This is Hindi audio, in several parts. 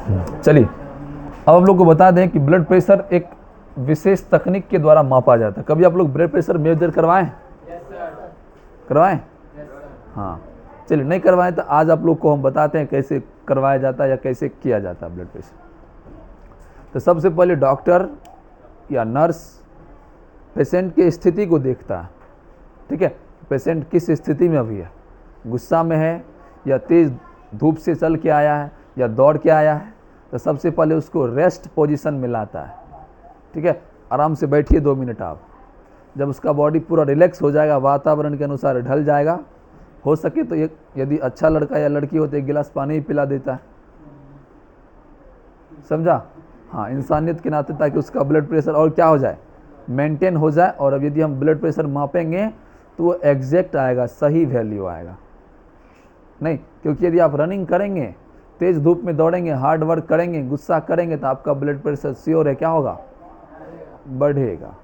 चलिए अब हम लोग को बता दें कि ब्लड प्रेशर एक विशेष तकनीक के द्वारा मापा जाता है। कभी आप लोग ब्लड प्रेशर मेजर करवाएं? करवाएं? हाँ, चलिए नहीं करवाएं तो आज आप लोग को हम बताते हैं कैसे करवाया जाता है या कैसे किया जाता है ब्लड प्रेशर। तो सबसे पहले डॉक्टर या नर्स पेशेंट की स्थिति को देखता है, ठीक है। पेशेंट किस स्थिति में अभी है, गुस्सा में है या तेज़ धूप से चल के आया है या दौड़ के आया है, तो सबसे पहले उसको रेस्ट पोजीशन में लाता है, ठीक है। आराम से बैठिए 2 मिनट आप। जब उसका बॉडी पूरा रिलैक्स हो जाएगा, वातावरण के अनुसार ढल जाएगा, हो सके तो एक यदि अच्छा लड़का या लड़की हो तो 1 गिलास पानी ही पिला देता है, समझा। हाँ, इंसानियत के नाते, ताकि उसका ब्लड प्रेशर और क्या हो जाए, मेंटेन हो जाए। और अब यदि हम ब्लड प्रेशर मापेंगे तो वो एग्जैक्ट आएगा, सही वैल्यू आएगा नहीं, क्योंकि यदि आप रनिंग करेंगे, तेज़ धूप में दौड़ेंगे, हार्ड वर्क करेंगे, गुस्सा करेंगे, तो आपका ब्लड प्रेशर श्योर है क्या होगा, बढ़ेगा।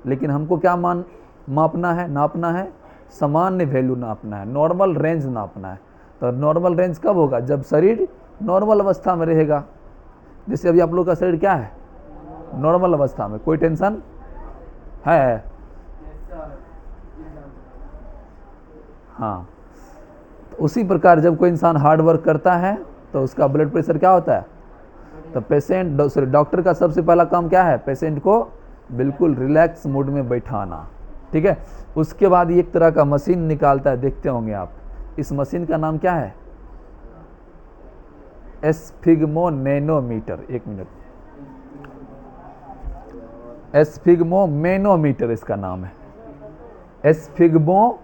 लेकिन हमको क्या मापना है, नापना है, सामान्य वैल्यू नापना है, नॉर्मल रेंज नापना है। तो नॉर्मल रेंज कब होगा, जब शरीर नॉर्मल अवस्था में रहेगा। जैसे अभी आप लोग का शरीर क्या है, नॉर्मल अवस्था में, कोई टेंशन है? हाँ, तो उसी प्रकार जब कोई इंसान हार्ड वर्क करता है तो उसका ब्लड प्रेशर क्या होता है। तो डॉक्टर का सबसे पहला काम क्या है, पेशेंट को बिल्कुल रिलैक्स मूड में बैठाना, ठीक है। उसके बाद एक तरह का मशीन निकालता है, देखते होंगे आप। इस मशीन का नाम क्या है, एस्फिग्मोनैनोमीटर। 1 मिनट, एस्फिग्मोनैनोमीटर इसका नाम है, एस्फिग्मोनैनोमीटर,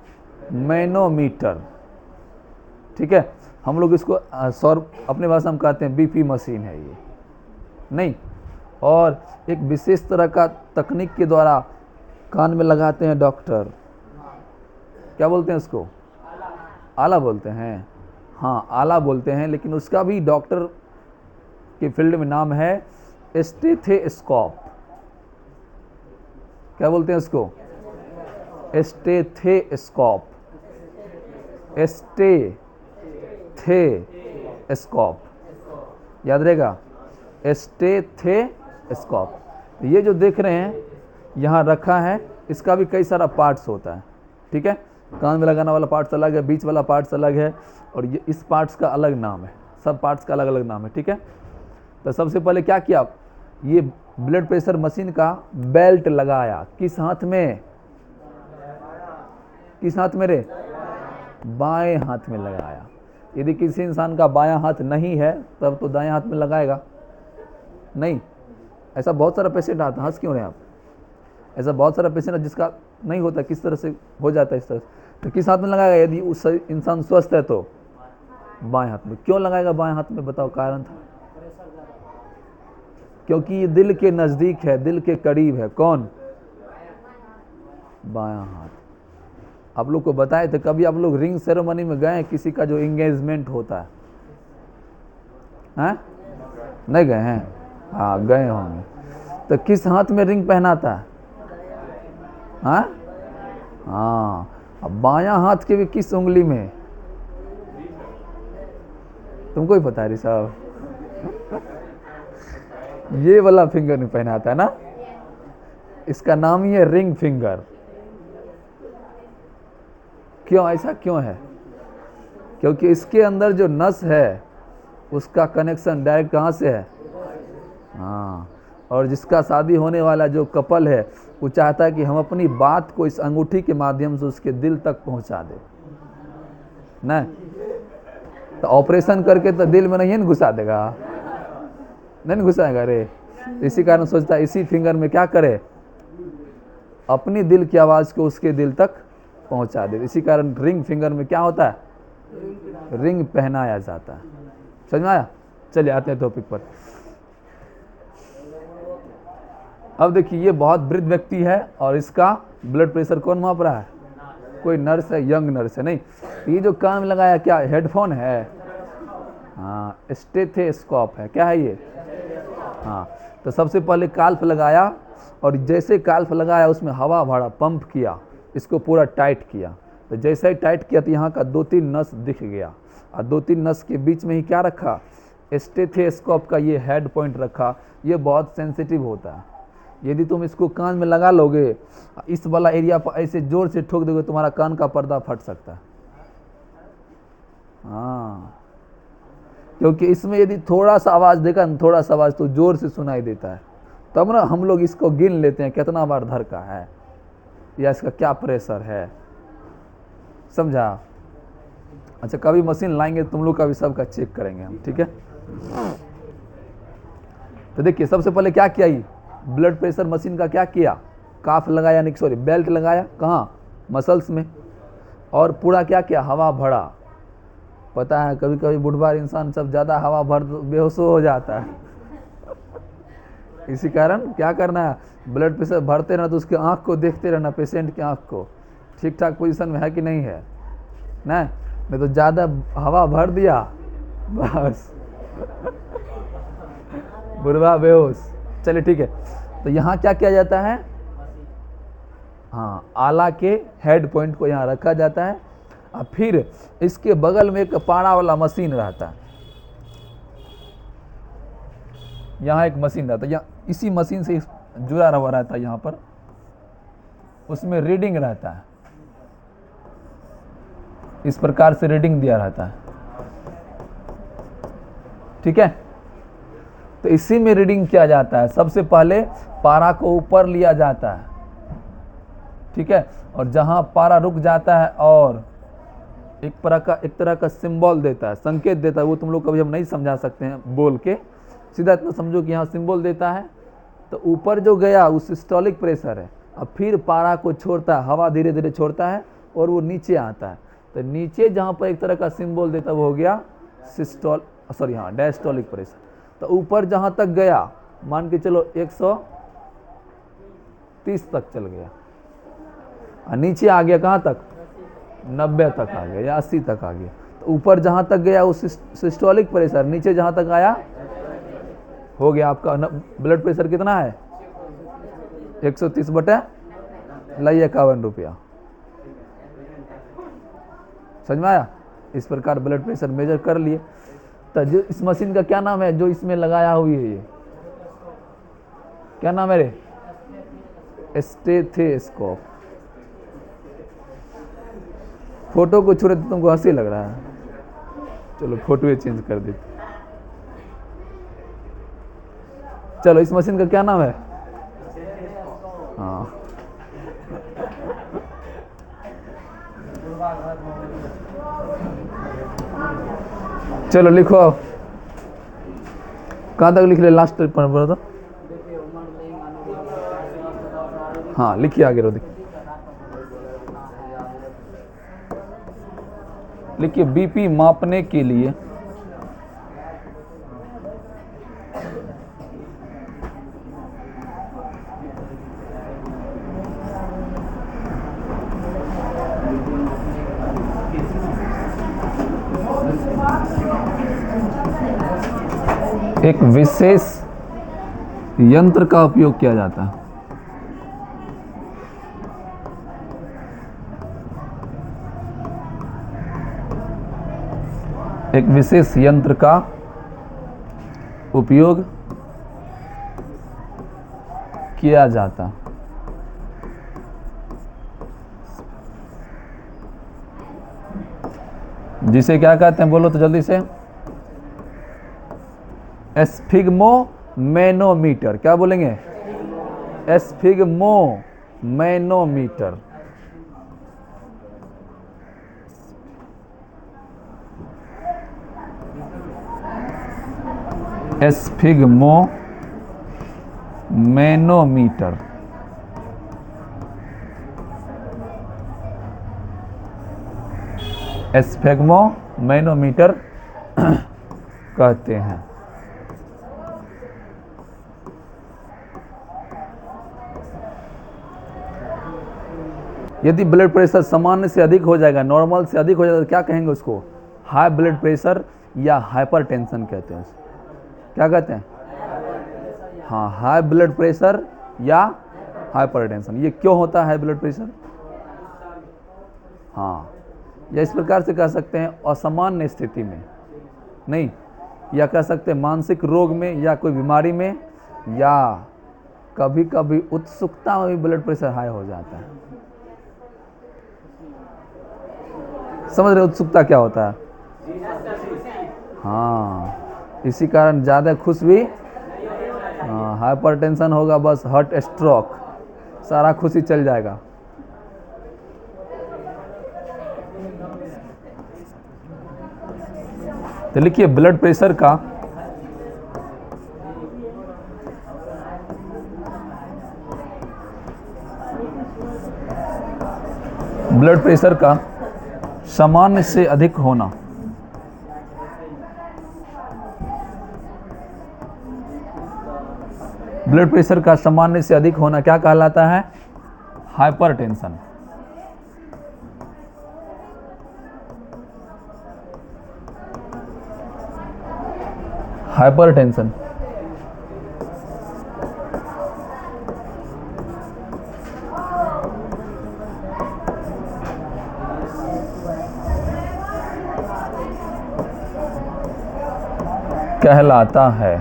ठीक है। हम लोग इसको अपने भाषा में कहते हैं बीपी मशीन है ये, नहीं। और एक विशेष तरह का तकनीक के द्वारा कान में लगाते हैं डॉक्टर, क्या बोलते हैं उसको, आला बोलते हैं। हाँ, आला बोलते हैं, लेकिन उसका भी डॉक्टर के फील्ड में नाम है स्टेथोस्कोप। क्या बोलते हैं उसको, स्टेथोस्कोप, स्टेथोस्कोप, याद रहेगा, स्टेथोस्कोप। ये जो देख रहे हैं यहाँ रखा है, इसका भी कई सारा पार्ट्स होता है, ठीक है। कान में लगाने वाला पार्ट्स अलग है, बीच वाला पार्ट्स अलग है, और ये इस पार्ट्स का अलग नाम है, सब पार्ट्स का अलग अलग नाम है, ठीक है। तो सबसे पहले क्या किया, ये ब्लड प्रेशर मशीन का बेल्ट लगाया, किस हाथ में, किस हाथ में रे, बाएं हाथ में लगाया। यदि किसी इंसान का बायां हाथ नहीं है तब तो दाएं हाथ में लगाएगा, नहीं। ऐसा बहुत सारा पेशेंट आता है, हंस क्यों रहे हैं आप, ऐसा बहुत सारा पेशेंट है जिसका नहीं होता, किस तरह से हो जाता है इस तरह से। तो किस हाथ में लगाएगा, यदि उस इंसान स्वस्थ है तो बाएं हाथ में। क्यों लगाएगा बाएं हाथ में, बताओ कारण था। क्योंकि ये दिल के नज़दीक है, दिल के करीब है, कौन, बायां हाथ। आप लोग को बताए थे, कभी आप लोग रिंग सेरेमनी में गए, किसी का जो एंगेजमेंट होता है, हैं? नहीं गए हैं? हाँ, गए होंगे। तो किस हाथ में रिंग पहनाता है, हाँ, अब बायां हाथ के भी किस उंगली में, तुमको ही पता है रे साहब, ये वाला फिंगर में पहनाता है ना, इसका नाम ही है रिंग फिंगर। क्यों, ऐसा क्यों है, क्योंकि इसके अंदर जो नस है उसका कनेक्शन डायरेक्ट कहाँ से है, हाँ। और जिसका शादी होने वाला जो कपल है, वो चाहता है कि हम अपनी बात को इस अंगूठी के माध्यम से उसके दिल तक पहुंचा दे, नहीं तो ऑपरेशन करके तो दिल में नहीं घुसा देगा, नहीं घुसाएगा रे। इसी कारण सोचता है इसी फिंगर में क्या करे, अपनी दिल की आवाज़ को उसके दिल तक पहुंचा दे। इसी कारण रिंग फिंगर में क्या होता है, रिंग पहनाया जाता है। समझ में आया। चलिए आते हैं टॉपिक पर। अब देखिए, ये बहुत वृद्ध व्यक्ति है और इसका ब्लड प्रेशर कौन माप रहा है, कोई नर्स है, यंग नर्स है, नहीं। ये जो कान में लगाया क्या, हेडफोन है, हाँ, स्टेथोस्कोप है, क्या है ये, हाँ। तो सबसे पहले काल्फ लगाया, और जैसे काल्फ लगाया उसमें हवा भरा, पंप किया, इसको पूरा टाइट किया। तो जैसे ही टाइट किया तो यहाँ का 2-3 नस दिख गया, और 2-3 नस के बीच में ही क्या रखा, स्टेथोस्कोप का ये हेड पॉइंट रखा, ये बहुत सेंसिटिव होता है। यदि तुम इसको कान में लगा लोगे, इस वाला एरिया पर ऐसे जोर से ठोक दोगे, तुम्हारा कान का पर्दा फट सकता है। हाँ, क्योंकि इसमें यदि थोड़ा सा आवाज़ देगा ना, थोड़ा सा आवाज़ तो जोर से सुनाई देता है। तब ना हम लोग इसको गिन लेते हैं कितना बार धड़का है या इसका क्या प्रेशर है, समझा। अच्छा, कभी मशीन लाएंगे तुम लोग का भी सबका चेक करेंगे हम, ठीक है। तो देखिए, सबसे पहले क्या किया, ये ब्लड प्रेशर मशीन का क्या किया, काफ लगाया, नहीं सॉरी बेल्ट लगाया, कहाँ, मसल्स में, और पूरा क्या किया, हवा भरा। पता है कभी कभी बुढ़वा इंसान सब ज़्यादा हवा भर बेहोश हो जाता है। इसी कारण क्या करना है, ब्लड प्रेशर भरते रहना, तो उसके आँख को देखते रहना, पेशेंट की आँख को ठीक ठाक पोजीशन में है कि नहीं है, नहीं तो ज़्यादा हवा भर दिया बस बुढ़वा बेहोश। चलिए ठीक है, तो यहाँ क्या किया जाता है, हाँ, आला के हेड पॉइंट को यहाँ रखा जाता है, और फिर इसके बगल में एक पाड़ा वाला मशीन रहता है। यहाँ एक मशीन रहता है, यहाँ इसी मशीन से जुड़ा हुआ रहता है, यहाँ पर उसमें रीडिंग रहता है, इस प्रकार से रीडिंग दिया रहता है, ठीक है। तो इसी में रीडिंग किया जाता है। सबसे पहले पारा को ऊपर लिया जाता है, ठीक है, और जहां पारा रुक जाता है और एक तरह का सिंबल देता है, संकेत देता है, वो तुम लोग कभी हम नहीं समझा सकते हैं बोल के, सीधा इतना समझो कि यहाँ सिंबल देता है। तो ऊपर जो गया वो सिस्टोलिक प्रेशर है, अब फिर पारा को छोड़ता है, हवा धीरे धीरे छोड़ता है और वो नीचे आता है। तो नीचे जहाँ पर एक तरह का सिंबल देता है वो हो गया डायस्टोलिक प्रेशर। तो ऊपर जहाँ तक गया, मान के चलो 130 तक चल गया, और नीचे आ गया कहाँ तक, 90 तक आ गया या 80 तक आ गया। तो ऊपर जहाँ तक गया वो सिस्टोलिक प्रेशर, नीचे जहाँ तक आया हो गया आपका ब्लड प्रेशर कितना है, 130/51 रुपया। समझ में आया। इस प्रकार ब्लड प्रेशर मेजर कर लिए। तो जो इस मशीन का क्या नाम है, जो इसमें लगाया हुई है, ये क्या नाम है रे, स्टेथोस्कोप। फोटो को छू रहे तो तुमको हंसी लग रहा है, चलो फोटो चेंज कर देते। चलो, इस मशीन का क्या नाम है, हाँ, चलो लिखो, कहाँ तक लिख ले, लास्ट तक पढ़ो तो, हाँ लिखिए आगे, रो लिखिए, बीपी मापने के लिए एक विशेष यंत्र का उपयोग किया जाता है। एक विशेष यंत्र का उपयोग किया जाता, जिसे क्या कहते हैं, बोलो तो जल्दी से, एस्फिग्मोमैनोमीटर। क्या बोलेंगे, एस्फिग्मोमैनोमीटर। एस्फिग्मोमैनोमीटर, एस्फिग्मोमैनोमीटर कहते हैं। यदि ब्लड प्रेशर सामान्य से अधिक हो जाएगा, नॉर्मल से अधिक हो जाएगा, तो क्या कहेंगे उसको, हाई ब्लड प्रेशर या हाइपरटेंशन कहते हैं। क्या कहते हैं, हाँ, हाई ब्लड प्रेशर या हाइपरटेंशन। ये क्यों होता है हाई ब्लड प्रेशर, हाँ, या इस प्रकार से कह सकते हैं असामान्य स्थिति में, नहीं, या कह सकते हैं मानसिक रोग में या कोई बीमारी में, या कभी कभी उत्सुकता में भी ब्लड प्रेशर हाई हो जाता है। समझ रहे उत्सुकता क्या होता है? हाँ, इसी कारण ज़्यादा खुश भी, हाँ, हाइपरटेंशन होगा बस हार्ट स्ट्रोक, सारा खुशी चल जाएगा। तो लिखिए ब्लड प्रेशर का सामान्य से अधिक होना, ब्लड प्रेशर का सामान्य से अधिक होना क्या कहलाता है? हाइपरटेंशन। हाइपरटेंशन कहलाता है।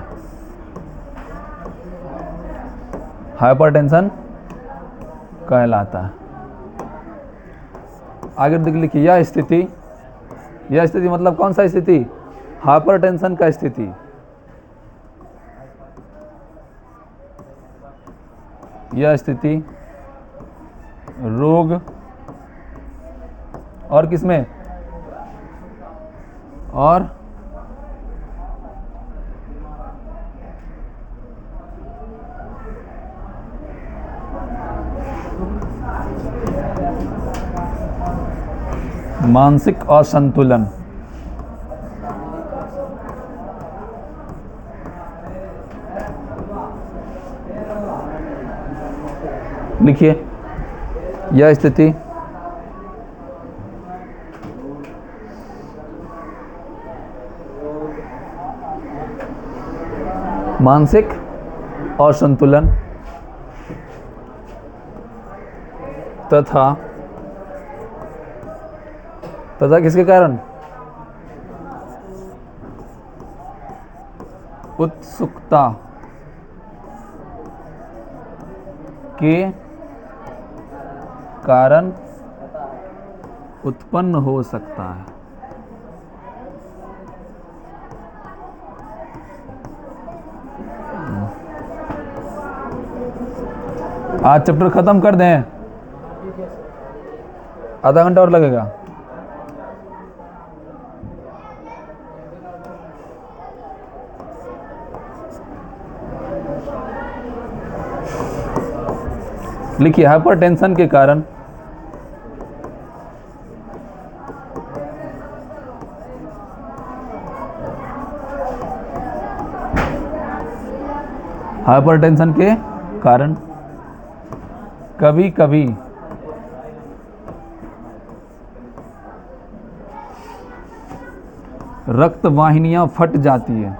हाइपरटेंशन कहलाता है। आगे देख लिखिए, यह स्थिति मतलब कौन सा स्थिति? हाइपरटेंशन का स्थिति। यह स्थिति रोग और किसमें? और मानसिक असंतुलन। लिखिए, यह स्थिति मानसिक असंतुलन तथा किसके कारण? उत्सुकता के कारण उत्पन्न हो सकता है। आज चैप्टर खत्म कर दें, आधा घंटा और लगेगा। लिखिए, हाइपरटेंशन के कारण कभी कभी रक्त वाहिनियां फट जाती है।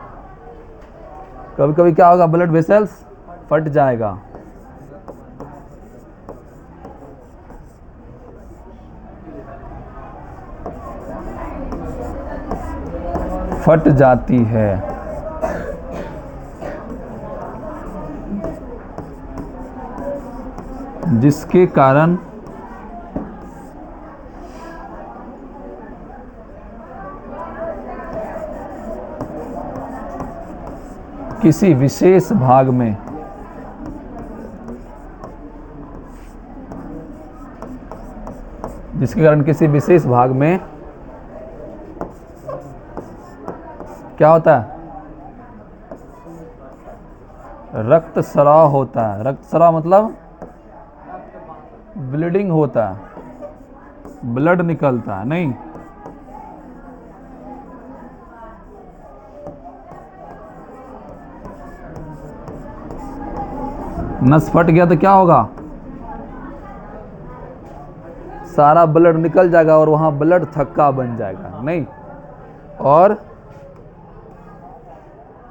कभी कभी क्या होगा? ब्लड वेसल्स फट जाएगा। फट जाती है, जिसके कारण किसी विशेष भाग में क्या होता है? रक्त स्राव होता है। रक्त स्राव मतलब ब्लीडिंग होता है, ब्लड निकलता है। नहीं, नस फट गया तो क्या होगा? सारा ब्लड निकल जाएगा और वहां ब्लड थक्का बन जाएगा। नहीं, और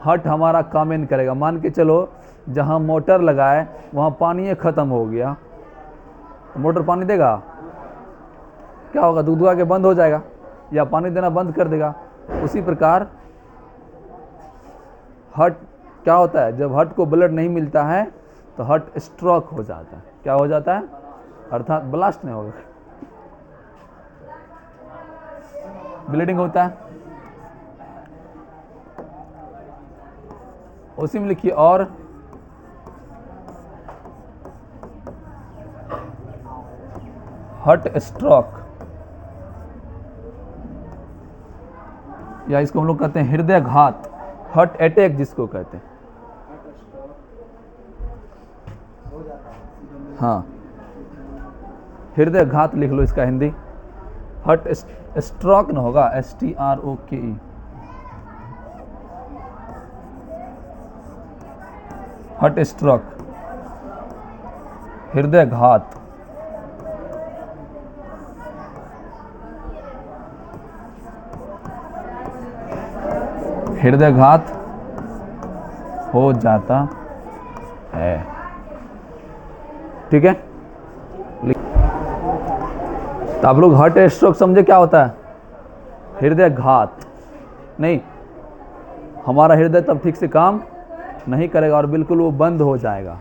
हार्ट हमारा काम नहीं करेगा। मान के चलो जहां मोटर लगाए वहां पानी खत्म हो गया, तो मोटर पानी देगा? क्या होगा? दूध दुआ के बंद हो जाएगा या पानी देना बंद कर देगा। उसी प्रकार हार्ट क्या होता है, जब हार्ट को ब्लड नहीं मिलता है तो हार्ट स्ट्रोक हो जाता है। क्या हो जाता है, अर्थात ब्लास्ट नहीं होगा, ब्लीडिंग होता है। उसी में लिखिए और हार्ट स्ट्रोक, या इसको हम लोग कहते हैं हृदय घात, हार्ट अटैक जिसको कहते हैं। हाँ, हृदय घात लिख लो इसका हिंदी। हार्ट स्ट्रोक न होगा, STROKE, हार्ट स्ट्रोक, हृदय घात। हृदय घात हो जाता है, ठीक है। तो आप लोग हार्ट स्ट्रोक समझे क्या होता है, हृदय घात नहीं, हमारा हृदय तब ठीक से काम नहीं करेगा और बिल्कुल वो बंद हो जाएगा,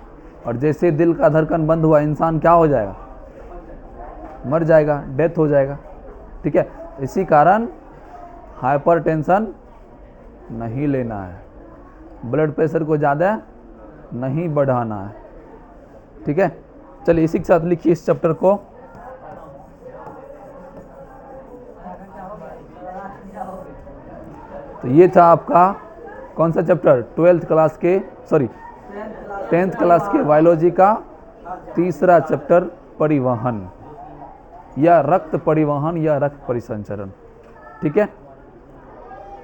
और जैसे दिल का धड़कन बंद हुआ इंसान क्या हो जाएगा, मर जाएगा, डेथ हो जाएगा, ठीक है। इसी कारण हाइपरटेंशन नहीं लेना है, ब्लड प्रेशर को ज़्यादा नहीं बढ़ाना है, ठीक है। चलिए इसी के साथ लिखिए इस चैप्टर को। तो ये था आपका कौन सा चैप्टर, 10th क्लास के बायोलॉजी का तीसरा चैप्टर, परिवहन या रक्त परिवहन या रक्त परिसंचरण, ठीक है।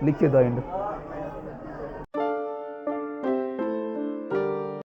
लिखिए द एंड।